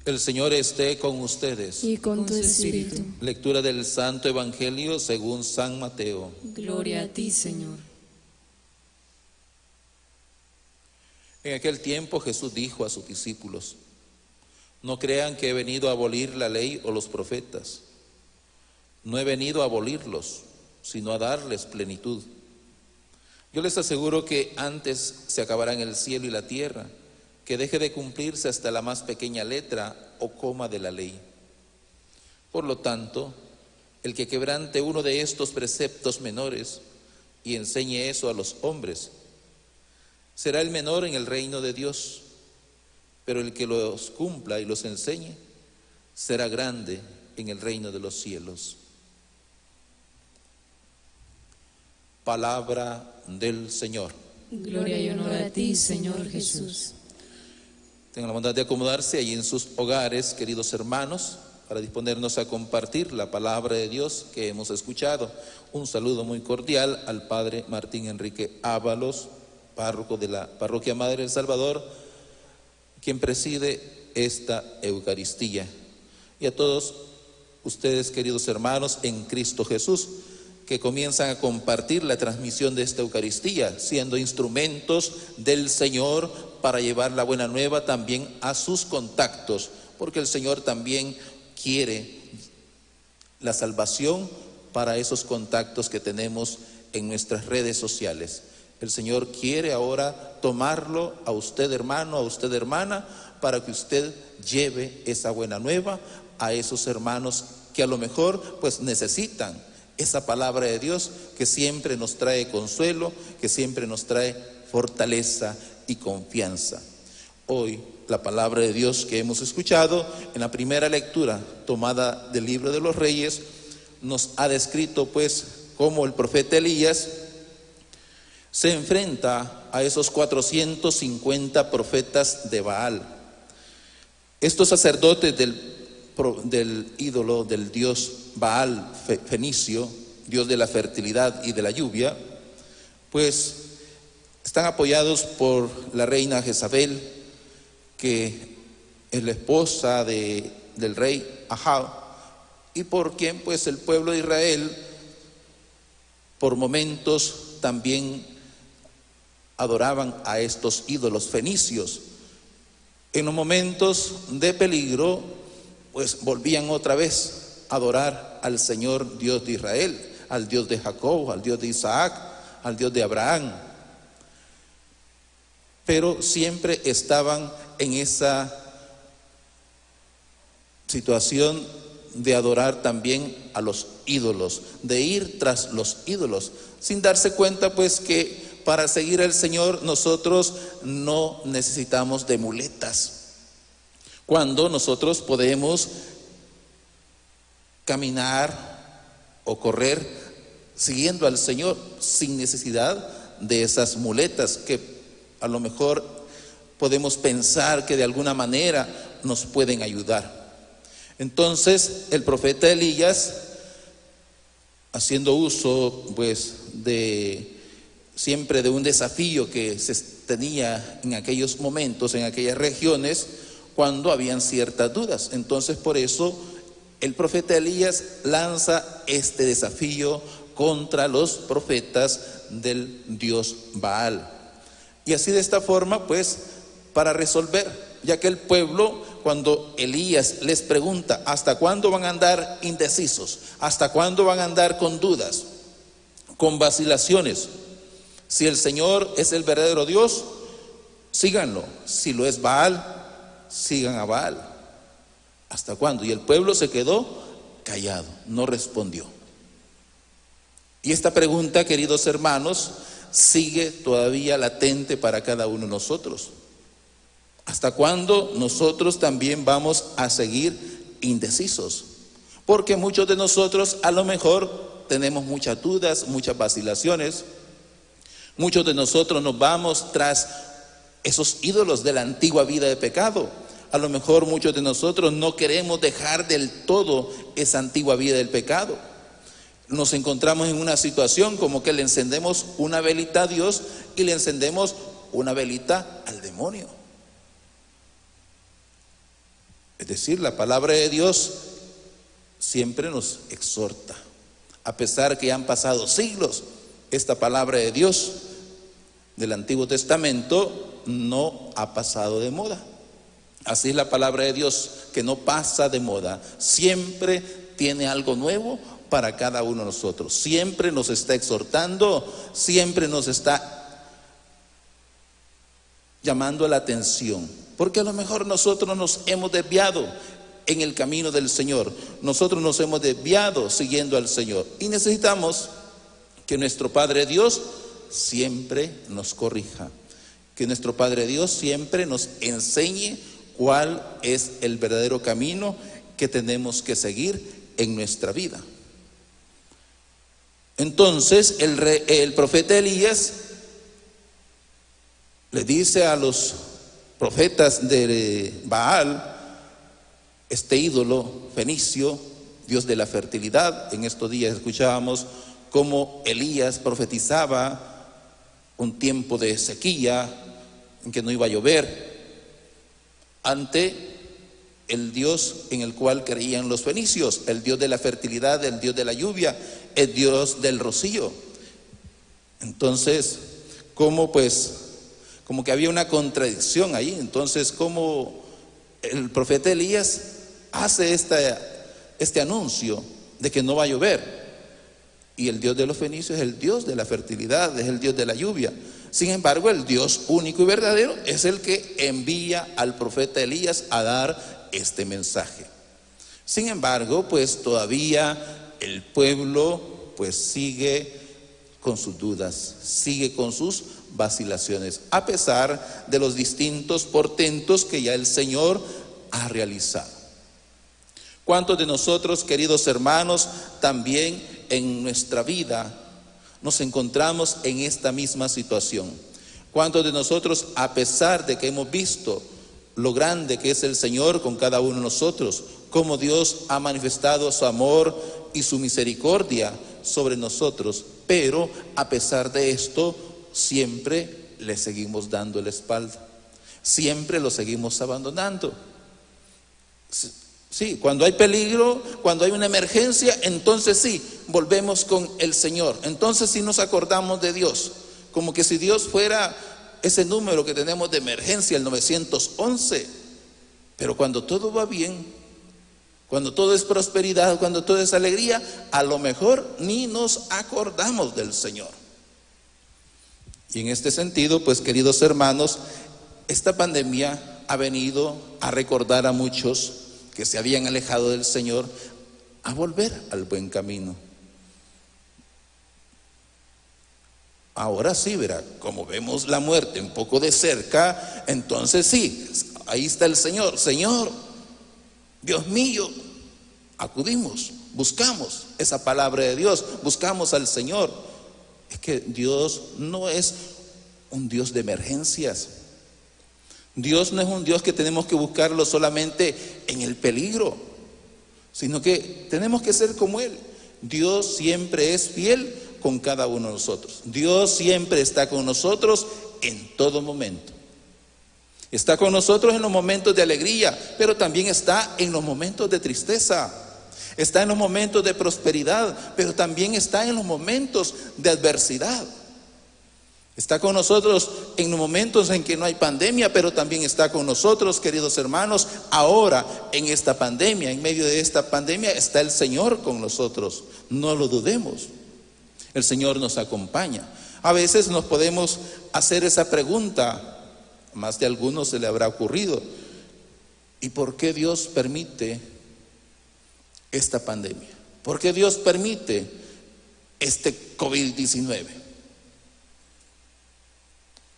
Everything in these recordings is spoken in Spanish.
El Señor esté con ustedes. Y con tu espíritu. Lectura del Santo Evangelio según San Mateo. Gloria a ti, Señor. En aquel tiempo Jesús dijo a sus discípulos: no crean que he venido a abolir la ley o los profetas. No he venido a abolirlos, sino a darles plenitud. Yo les aseguro que antes se acabarán el cielo y la tierra, que deje de cumplirse hasta la más pequeña letra o coma de la ley. Por lo tanto, el que quebrante uno de estos preceptos menores y enseñe eso a los hombres, será el menor en el reino de Dios, pero el que los cumpla y los enseñe, será grande en el reino de los cielos. Palabra del Señor. Gloria y honor a ti, Señor Jesús. Tengan la bondad de acomodarse allí en sus hogares, queridos hermanos, para disponernos a compartir la palabra de Dios que hemos escuchado. Un saludo muy cordial al Padre Martín Enrique Ábalos, párroco de la Parroquia Madre del Salvador, quien preside esta Eucaristía. Y a todos ustedes, queridos hermanos, en Cristo Jesús, que comienzan a compartir la transmisión de esta Eucaristía, siendo instrumentos del Señor para llevar la buena nueva también a sus contactos, porque el Señor también quiere la salvación para esos contactos que tenemos en nuestras redes sociales. El Señor quiere ahora tomarlo a usted, hermano, a usted, hermana, para que usted lleve esa buena nueva a esos hermanos que a lo mejor pues necesitan esa palabra de Dios que siempre nos trae consuelo, que siempre nos trae fortaleza y confianza. Hoy la palabra de Dios que hemos escuchado en la primera lectura tomada del libro de los Reyes nos ha descrito pues cómo el profeta Elías se enfrenta a esos 450 profetas de Baal. Estos sacerdotes del ídolo del dios Baal fenicio, dios de la fertilidad y de la lluvia, pues están apoyados por la reina Jezabel, que es la esposa del rey Ahab, y por quien pues el pueblo de Israel por momentos también adoraban a estos ídolos fenicios. En los momentos de peligro pues volvían otra vez a adorar al Señor Dios de Israel, al Dios de Jacob, al Dios de Isaac, al Dios de Abraham. Pero siempre estaban en esa situación de adorar también a los ídolos, de ir tras los ídolos, sin darse cuenta pues que para seguir al Señor nosotros no necesitamos de muletas. Cuando nosotros podemos caminar o correr siguiendo al Señor sin necesidad de esas muletas que a lo mejor podemos pensar que de alguna manera nos pueden ayudar. Entonces el profeta Elías, haciendo uso pues siempre de un desafío que se tenía en aquellos momentos, en aquellas regiones, cuando habían ciertas dudas. Entonces por eso el profeta Elías lanza este desafío contra los profetas del dios Baal. Y así de esta forma pues para resolver, ya que el pueblo, cuando Elías les pregunta ¿hasta cuándo van a andar indecisos? ¿Hasta cuándo van a andar con dudas, con vacilaciones? Si el Señor es el verdadero Dios, síganlo. Si lo es Baal, sigan a Baal. ¿Hasta cuándo? Y el pueblo se quedó callado, no respondió. Y esta pregunta, queridos hermanos, sigue todavía latente para cada uno de nosotros. ¿Hasta cuándo nosotros también vamos a seguir indecisos? Porque muchos de nosotros a lo mejor tenemos muchas dudas, muchas vacilaciones. Muchos de nosotros nos vamos tras esos ídolos de la antigua vida de pecado. A lo mejor muchos de nosotros no queremos dejar del todo esa antigua vida del pecado. Nos encontramos en una situación como que le encendemos una velita a Dios y le encendemos una velita al demonio. Es decir, la palabra de Dios siempre nos exhorta. A pesar que han pasado siglos, esta palabra de Dios del Antiguo Testamento no ha pasado de moda. Así es la palabra de Dios, que no pasa de moda. Siempre tiene algo nuevo para cada uno de nosotros. Siempre nos está exhortando, siempre nos está llamando la atención. Porque a lo mejor nosotros nos hemos desviado en el camino del Señor. Nosotros nos hemos desviado siguiendo al Señor. Y necesitamos que nuestro Padre Dios siempre nos corrija. Que nuestro Padre Dios siempre nos enseñe cuál es el verdadero camino que tenemos que seguir en nuestra vida. Entonces el profeta Elías le dice a los profetas de Baal, este ídolo fenicio, dios de la fertilidad. En estos días escuchábamos cómo Elías profetizaba un tiempo de sequía, en que no iba a llover, ante el Dios en el cual creían los fenicios, el Dios de la fertilidad, el Dios de la lluvia, el Dios del rocío. Entonces, como que había una contradicción ahí. Entonces, como el profeta Elías hace este anuncio de que no va a llover, y el Dios de los fenicios es el Dios de la fertilidad, es el Dios de la lluvia. Sin embargo, el Dios único y verdadero es el que envía al profeta Elías a dar este mensaje. Sin embargo, pues todavía el pueblo pues sigue con sus dudas, sigue con sus vacilaciones, a pesar de los distintos portentos que ya el Señor ha realizado. ¿Cuántos de nosotros, queridos hermanos, también en nuestra vida nos encontramos en esta misma situación? ¿Cuántos de nosotros, a pesar de que hemos visto lo grande que es el Señor con cada uno de nosotros, cómo Dios ha manifestado su amor y su misericordia sobre nosotros, pero a pesar de esto, siempre le seguimos dando la espalda, siempre lo seguimos abandonando? Sí, cuando hay peligro, cuando hay una emergencia, entonces sí, volvemos con el Señor. Entonces sí nos acordamos de Dios, como que si Dios fuera ese número que tenemos de emergencia, el 911. Pero cuando todo va bien, cuando todo es prosperidad, cuando todo es alegría, a lo mejor ni nos acordamos del Señor. Y en este sentido, pues queridos hermanos, esta pandemia ha venido a recordar a muchos que se habían alejado del Señor a volver al buen camino. Ahora sí, verá, como vemos la muerte un poco de cerca, entonces sí, ahí está el Señor. Señor, Dios mío, acudimos, buscamos esa palabra de Dios, buscamos al Señor. Es que Dios no es un Dios de emergencias. Dios no es un Dios que tenemos que buscarlo solamente en el peligro, sino que tenemos que ser como Él. Dios siempre es fiel con cada uno de nosotros. Dios siempre está con nosotros en todo momento. Está con nosotros en los momentos de alegría, pero también está en los momentos de tristeza. Está en los momentos de prosperidad, pero también está en los momentos de adversidad. Está con nosotros en los momentos en que no hay pandemia, pero también está con nosotros, queridos hermanos, ahora en esta pandemia. En medio de esta pandemia está el Señor con nosotros. No lo dudemos. El Señor nos acompaña. A veces nos podemos hacer esa pregunta, a más de algunos se le habrá ocurrido: ¿y por qué Dios permite esta pandemia? ¿Por qué Dios permite este COVID-19?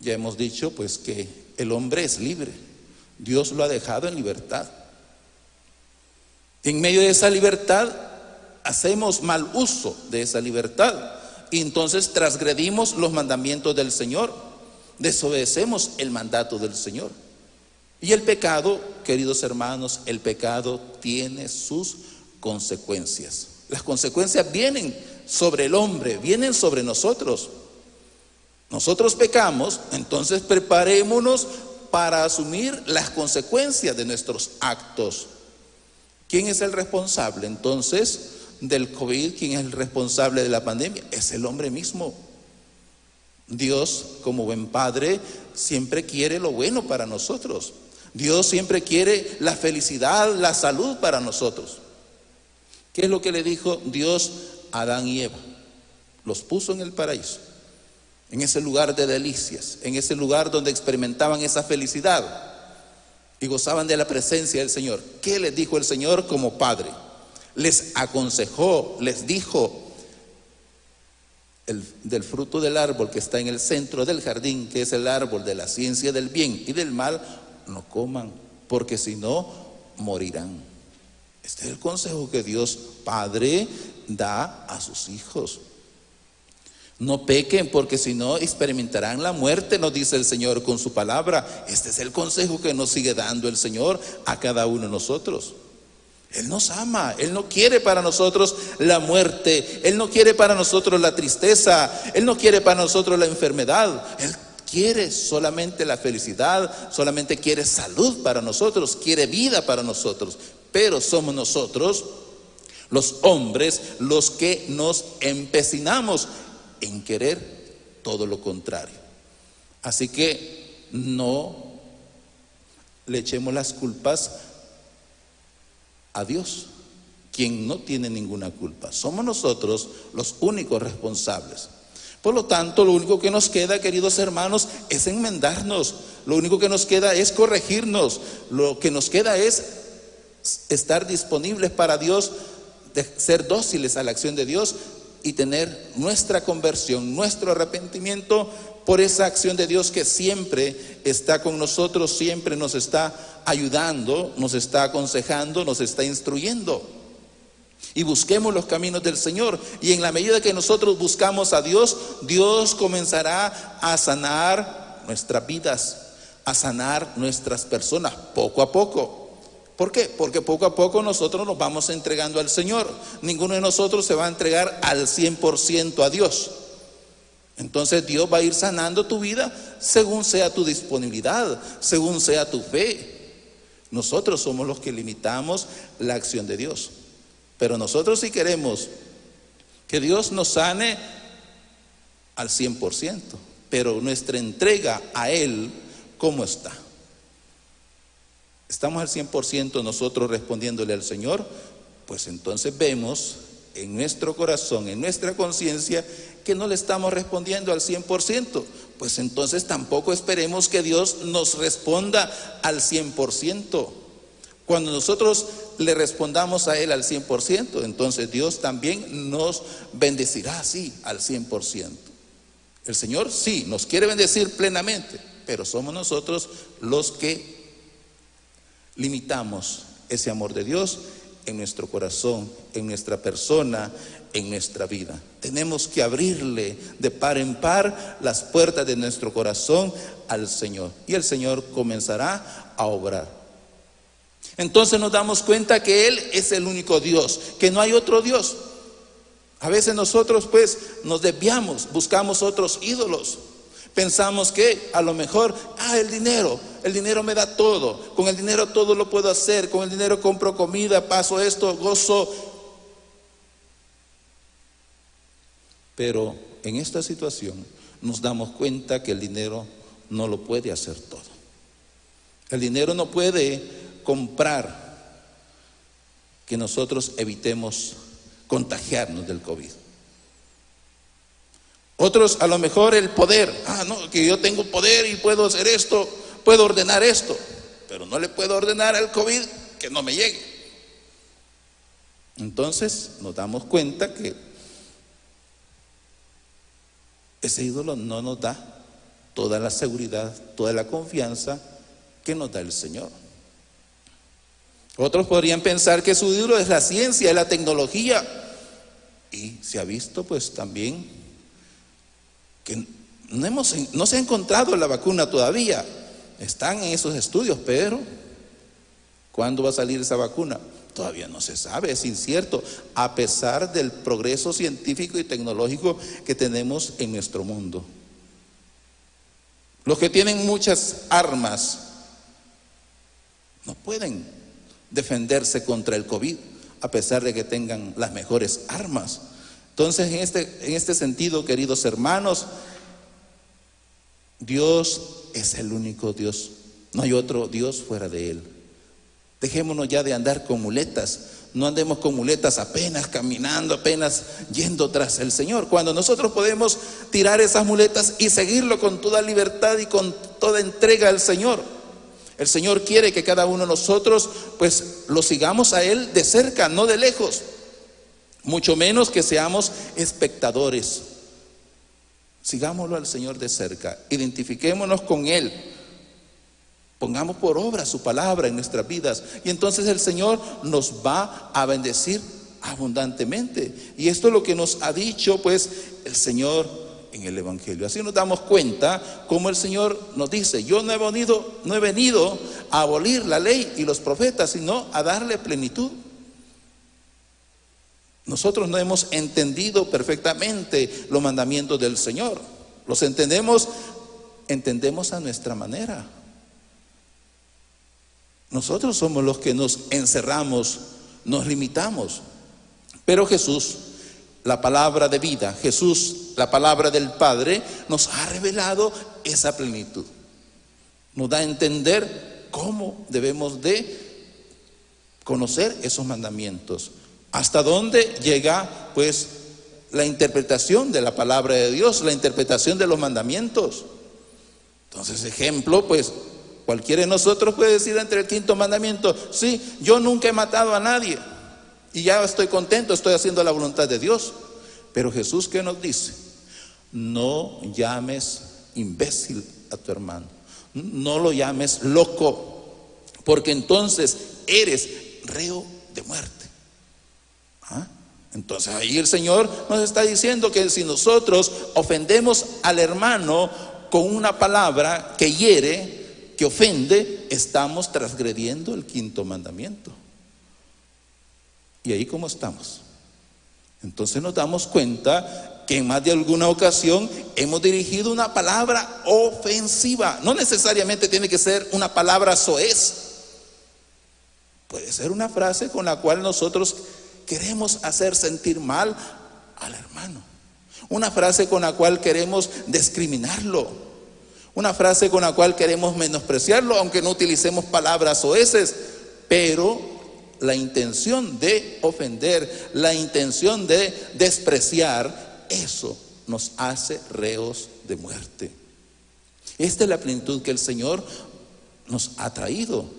Ya hemos dicho pues que el hombre es libre. Dios lo ha dejado en libertad. En medio de esa libertad hacemos mal uso de esa libertad y entonces transgredimos los mandamientos del Señor, desobedecemos el mandato del Señor. Y el pecado, queridos hermanos, el pecado tiene sus consecuencias. Las consecuencias vienen sobre el hombre, vienen sobre nosotros. Nosotros pecamos, entonces preparémonos para asumir las consecuencias de nuestros actos. ¿Quién es el responsable entonces del COVID? ¿Quién es el responsable de la pandemia? Es el hombre mismo. Dios, como buen padre, siempre quiere lo bueno para nosotros. Dios siempre quiere la felicidad, la salud para nosotros. ¿Qué es lo que le dijo Dios a Adán y Eva? Los puso en el paraíso, en ese lugar de delicias, en ese lugar donde experimentaban esa felicidad y gozaban de la presencia del Señor. ¿Qué les dijo el Señor como Padre? Les aconsejó, les dijo: del fruto del árbol que está en el centro del jardín, que es el árbol de la ciencia del bien y del mal, no coman, porque si no, morirán. Este es el consejo que Dios Padre da a sus hijos. No pequen, porque si no experimentarán la muerte, nos dice el Señor con su palabra. Este es el consejo que nos sigue dando el Señor a cada uno de nosotros. Él nos ama, Él no quiere para nosotros la muerte, Él no quiere para nosotros la tristeza, Él no quiere para nosotros la enfermedad. Él quiere solamente la felicidad, solamente quiere salud para nosotros, quiere vida para nosotros. Pero somos nosotros, los hombres, los que nos empecinamos en querer todo lo contrario. Así que no le echemos las culpas a Dios, quien no tiene ninguna culpa. Somos nosotros los únicos responsables. Por lo tanto, lo único que nos queda, queridos hermanos, es enmendarnos. Lo único que nos queda es corregirnos. Lo que nos queda es estar disponibles para Dios, de ser dóciles a la acción de Dios y tener nuestra conversión, nuestro arrepentimiento por esa acción de Dios que siempre está con nosotros, siempre nos está ayudando, nos está aconsejando, nos está instruyendo. Y busquemos los caminos del Señor, y en la medida que nosotros buscamos a Dios, Dios comenzará a sanar nuestras vidas, a sanar nuestras personas poco a poco. ¿Por qué? Porque poco a poco nosotros nos vamos entregando al Señor. Ninguno de nosotros se va a entregar al 100% a Dios. Entonces Dios va a ir sanando tu vida según sea tu disponibilidad, según sea tu fe. Nosotros somos los que limitamos la acción de Dios. Pero nosotros sí queremos que Dios nos sane al 100%, pero nuestra entrega a Él, ¿cómo está? ¿Estamos al 100% nosotros respondiéndole al Señor? Pues entonces vemos en nuestro corazón, en nuestra conciencia, que no le estamos respondiendo al 100%. Pues entonces tampoco esperemos que Dios nos responda al 100%. Cuando nosotros le respondamos a Él al 100%, entonces Dios también nos bendecirá así al 100%. El Señor sí nos quiere bendecir plenamente, pero somos nosotros los que limitamos ese amor de Dios en nuestro corazón, en nuestra persona, en nuestra vida. Tenemos que abrirle de par en par las puertas de nuestro corazón al Señor, y el Señor comenzará a obrar. Entonces nos damos cuenta que Él es el único Dios, que no hay otro Dios. A veces nosotros pues nos desviamos, buscamos otros ídolos. Pensamos que a lo mejor, el dinero me da todo, con el dinero todo lo puedo hacer, con el dinero compro comida, paso esto, gozo. Pero en esta situación nos damos cuenta que el dinero no lo puede hacer todo. El dinero no puede comprar que nosotros evitemos contagiarnos del COVID. Otros a lo mejor el poder, que yo tengo poder y puedo hacer esto, puedo ordenar esto, pero no le puedo ordenar al COVID que no me llegue. Entonces nos damos cuenta que ese ídolo no nos da toda la seguridad, toda la confianza que nos da el Señor. Otros podrían pensar que su ídolo es la ciencia, es la tecnología, y se ha visto pues también que no se ha encontrado la vacuna todavía. Están en esos estudios, pero ¿cuándo va a salir esa vacuna? Todavía no se sabe, es incierto, a pesar del progreso científico y tecnológico que tenemos en nuestro mundo. Los que tienen muchas armas no pueden defenderse contra el COVID, a pesar de que tengan las mejores armas. Entonces, en este sentido, queridos hermanos, Dios es el único Dios. No hay otro Dios fuera de Él. Dejémonos ya de andar con muletas. No andemos con muletas apenas caminando, apenas yendo tras el Señor. Cuando nosotros podemos tirar esas muletas y seguirlo con toda libertad y con toda entrega al Señor. El Señor quiere que cada uno de nosotros pues lo sigamos a Él de cerca, no de lejos. Mucho menos que seamos espectadores. Sigámoslo al Señor de cerca, identifiquémonos con Él, pongamos por obra su palabra en nuestras vidas, y entonces el Señor nos va a bendecir abundantemente. Y esto es lo que nos ha dicho pues el Señor en el Evangelio. Así nos damos cuenta como el Señor nos dice: yo no he venido a abolir la ley y los profetas, sino a darle plenitud. Nosotros no hemos entendido perfectamente los mandamientos del Señor. Los entendemos a nuestra manera. Nosotros somos los que nos encerramos, nos limitamos. Pero Jesús, la palabra de vida, Jesús, la palabra del Padre, nos ha revelado esa plenitud. Nos da a entender cómo debemos de conocer esos mandamientos. ¿Hasta dónde llega pues la interpretación de la palabra de Dios, la interpretación de los mandamientos? Entonces, ejemplo, pues cualquiera de nosotros puede decir entre el quinto mandamiento: sí, yo nunca he matado a nadie y ya estoy contento, estoy haciendo la voluntad de Dios. Pero Jesús, ¿qué nos dice? No llames imbécil a tu hermano, no lo llames loco, porque entonces eres reo de muerte. Entonces ahí el Señor nos está diciendo que si nosotros ofendemos al hermano con una palabra que hiere, que ofende, estamos transgrediendo el quinto mandamiento. ¿Y ahí cómo estamos? Entonces nos damos cuenta que en más de alguna ocasión hemos dirigido una palabra ofensiva. No necesariamente tiene que ser una palabra soez. Puede ser una frase con la cual nosotros queremos hacer sentir mal al hermano. Una frase con la cual queremos discriminarlo. Una frase con la cual queremos menospreciarlo, aunque no utilicemos palabras soeces. Pero la intención de ofender, la intención de despreciar, eso nos hace reos de muerte. Esta es la plenitud que el Señor nos ha traído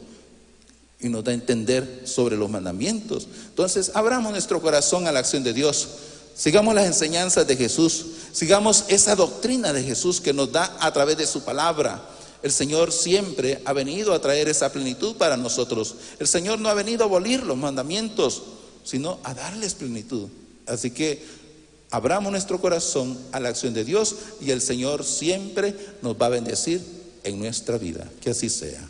y nos da a entender sobre los mandamientos. Entonces, abramos nuestro corazón a la acción de Dios. Sigamos las enseñanzas de Jesús. Sigamos esa doctrina de Jesús que nos da a través de su palabra. El Señor siempre ha venido a traer esa plenitud para nosotros. El Señor no ha venido a abolir los mandamientos, sino a darles plenitud. Así que abramos nuestro corazón a la acción de Dios y el Señor siempre nos va a bendecir en nuestra vida. Que así sea.